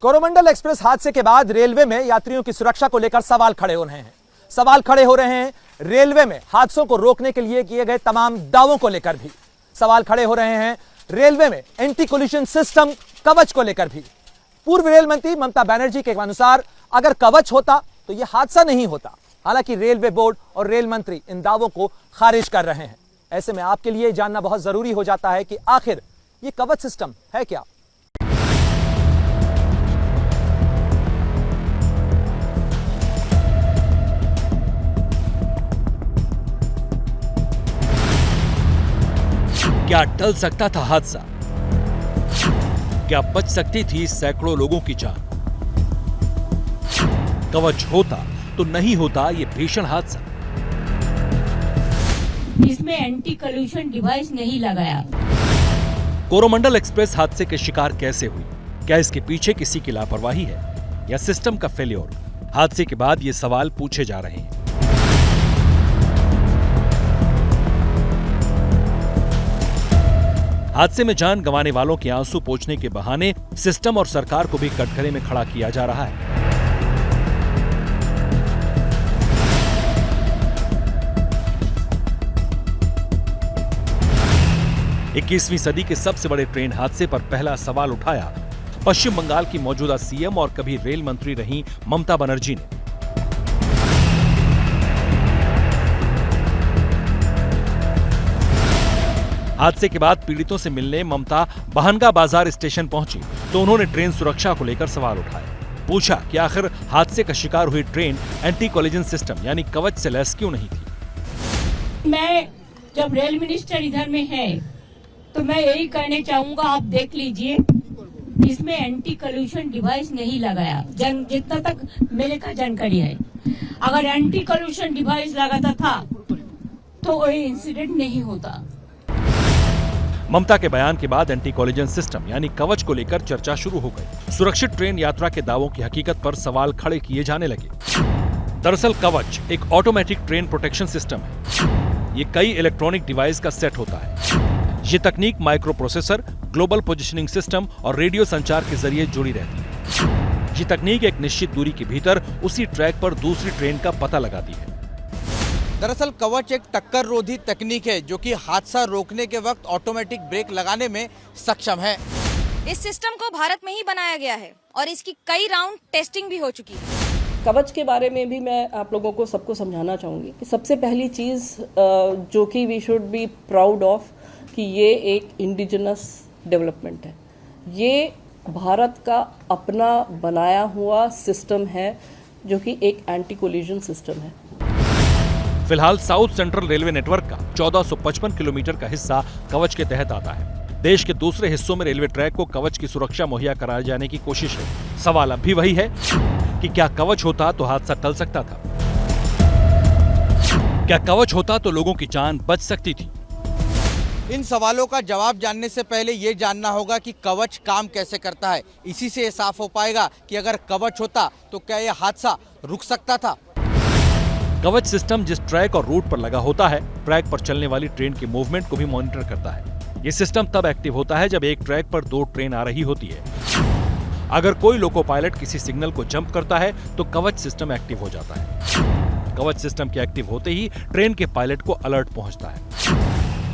Coromandel express हादसे के बाद रेलवे में यात्रियों की सुरक्षा को लेकर सवाल खड़े हो रहे हैं। सवाल खड़े हो रहे हैं रेलवे में हादसों को रोकने के लिए किए गए तमाम दावों को लेकर भी। सवाल खड़े हो रहे हैं रेलवे में एंटी कोलिजन सिस्टम कवच को लेकर भी। पूर्व रेल मंत्री ममता बनर्जी के अनुसार अगर कवच होता तो यह हादसा नहीं होता। हालांकि रेलवे बोर्ड और रेल मंत्री इन दावों को खारिज कर रहे हैं। ऐसे में आपके लिए जानना बहुत जरूरी हो जाता है कि आखिर यह कवच सिस्टम है क्या। क्या टल सकता था हादसा? क्या बच सकती थी सैकड़ों लोगों की जान? कवच होता तो नहीं होता ये भीषण हादसा। इसमें एंटी कोलिजन डिवाइस नहीं लगाया। कोरोमंडल एक्सप्रेस हादसे के शिकार कैसे हुई? क्या इसके पीछे किसी की लापरवाही है या सिस्टम का फेल्योर? हादसे के बाद ये सवाल पूछे जा रहे हैं। हादसे में जान गंवाने वालों के आंसू पोंछने के बहाने सिस्टम और सरकार को भी कटघरे में खड़ा किया जा रहा है। इक्कीसवीं सदी के सबसे बड़े ट्रेन हादसे पर पहला सवाल उठाया पश्चिम बंगाल की मौजूदा सीएम और कभी रेल मंत्री रही ममता बनर्जी ने। हादसे के बाद पीड़ितों से मिलने ममता बहनगा बाजार स्टेशन पहुंची तो उन्होंने ट्रेन सुरक्षा को लेकर सवाल उठाए। पूछा कि आखिर हादसे का शिकार हुई ट्रेन एंटी कोलिजन सिस्टम यानी कवच से लैस क्यों नहीं थी। मैं जब रेल मिनिस्टर इधर में है तो मैं यही कहना चाहूंगा, आप देख लीजिए इसमें एंटी कोलिजन डिवाइस नहीं लगाया। जितना तक मेरे का जानकारी है, अगर एंटी कोलिजन डिवाइस लगाता था तो कोई इंसिडेंट नहीं होता। ममता के बयान के बाद एंटी कोलिजन सिस्टम यानी कवच को लेकर चर्चा शुरू हो गई। सुरक्षित ट्रेन यात्रा के दावों की हकीकत पर सवाल खड़े किए जाने लगे। दरअसल कवच एक ऑटोमेटिक ट्रेन प्रोटेक्शन सिस्टम है। ये कई इलेक्ट्रॉनिक डिवाइस का सेट होता है। ये तकनीक micro processor, global positioning system और रेडियो संचार के जरिए जुड़ी रहती है। ये तकनीक एक निश्चित दूरी के भीतर उसी ट्रैक पर दूसरी ट्रेन का पता लगाती है। दरअसल कवच एक टक्कर रोधी तकनीक है जो कि हादसा रोकने के वक्त ऑटोमेटिक ब्रेक लगाने में सक्षम है। इस सिस्टम को भारत में ही बनाया गया है और इसकी कई राउंड टेस्टिंग भी हो चुकी है। कवच के बारे में भी मैं आप लोगों को सबको समझाना चाहूँगी कि सबसे पहली चीज़ जो कि we should be proud of कि ये एक इंडिजिनस डेवलपमेंट है। ये भारत का अपना बनाया हुआ सिस्टम है जो कि एक एंटी कोलिजन सिस्टम है। फिलहाल साउथ सेंट्रल रेलवे नेटवर्क का 1455 किलोमीटर का हिस्सा कवच के तहत आता है। देश के दूसरे हिस्सों में रेलवे ट्रैक को कवच की सुरक्षा मुहैया कराए जाने की कोशिश है। सवाल अब भी वही है कि क्या कवच होता तो हादसा टल सकता था? क्या कवच होता तो लोगों की जान बच सकती थी? इन सवालों का जवाब जानने से पहले ये जानना होगा कि कवच काम कैसे करता है। इसी से ये साफ हो पाएगा कि अगर कवच होता तो क्या यह हादसा रुक सकता था। कवच सिस्टम जिस ट्रैक और रूट पर लगा होता है, ट्रैक पर चलने वाली ट्रेन के मूवमेंट को भी मॉनिटर करता है। ये सिस्टम तब एक्टिव होता है जब एक ट्रैक पर दो ट्रेन आ रही होती है। अगर कोई लोको पायलट किसी सिग्नल को जंप करता है तो कवच सिस्टम एक्टिव हो जाता है। कवच सिस्टम के एक्टिव होते ही ट्रेन के पायलट को अलर्ट पहुंचता है।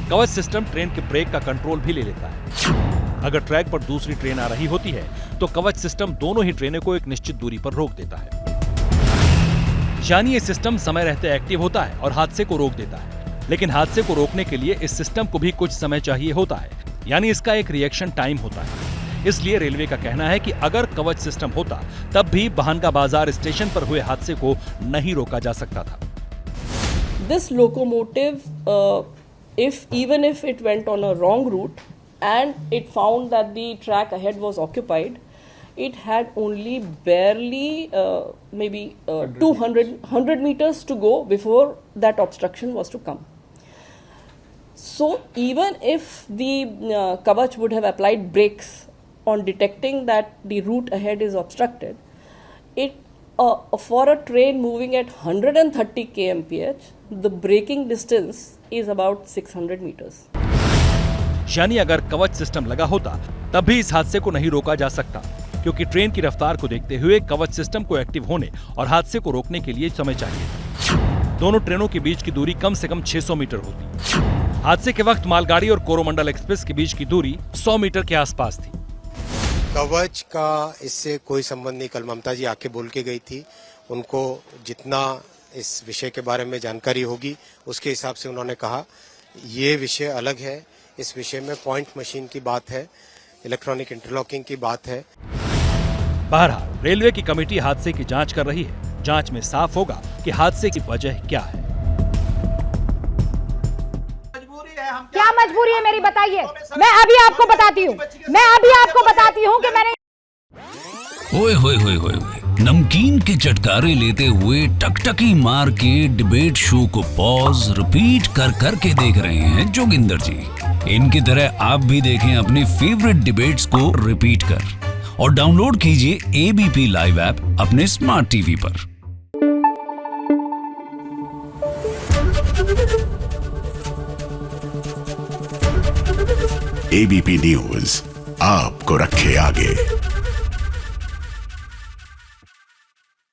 कवच सिस्टम ट्रेन के ब्रेक का कंट्रोल भी ले लेता है। अगर ट्रैक पर दूसरी ट्रेन आ रही होती है तो कवच सिस्टम दोनों ही ट्रेनों को एक निश्चित दूरी पर रोक देता है। यानी ये सिस्टम समय रहते एक्टिव होता है और हादसे को रोक देता है। लेकिन हादसे को रोकने के लिए इस सिस्टम को भी कुछ समय चाहिए होता है, यानी इसका एक रिएक्शन टाइम होता है। इसलिए रेलवे का कहना है कि अगर कवच सिस्टम होता तब भी बहनगा बाजार स्टेशन पर हुए हादसे को नहीं रोका जा सकता था। This locomotive, even if it went on a wrong route and it found that the track ahead was occupied, it had only barely maybe 100 meters to go before that obstruction was to come. So even if the Kavach would have applied brakes on detecting that the route ahead is obstructed, it for a train moving at 130 kmph, the braking distance is about 600 meters. यानी अगर कवच system लगा होता तब भी इस हादसे को नहीं रोका जा सकता, क्योंकि ट्रेन की रफ्तार को देखते हुए कवच सिस्टम को एक्टिव होने और हादसे को रोकने के लिए समय चाहिए। दोनों ट्रेनों के बीच की दूरी कम से कम 600 मीटर होती। हादसे के वक्त मालगाड़ी और कोरोमंडल एक्सप्रेस के बीच की दूरी 100 मीटर के आसपास थी। कवच का इससे कोई संबंध नहीं। कल ममता जी आके बोल के गई थी, उनको जितना इस विषय के बारे में जानकारी होगी उसके हिसाब से उन्होंने कहा। ये विषय अलग है, इस विषय में पॉइंट मशीन की बात है, इलेक्ट्रॉनिक इंटरलॉकिंग की बात है। बहरहाल रेलवे की कमेटी हादसे की जांच कर रही है। जांच में साफ होगा कि हादसे की वजह क्या है। क्या मजबूरी है मेरी, बताइए। मैं अभी आपको बताती हूँ कि मैंने ओए होए होए होए नमकीन के चटकारे लेते हुए टकटकी मार के डिबेट शो को पॉज रिपीट कर करके देख रहे हैं जोगिंदर जी। इनकी तरह आप भी देखें अपनी फेवरेट डिबेट्स को रिपीट कर और डाउनलोड कीजिए एबीपी लाइव ऐप अपने स्मार्ट टीवी पर। एबीपी न्यूज आपको रखे आगे।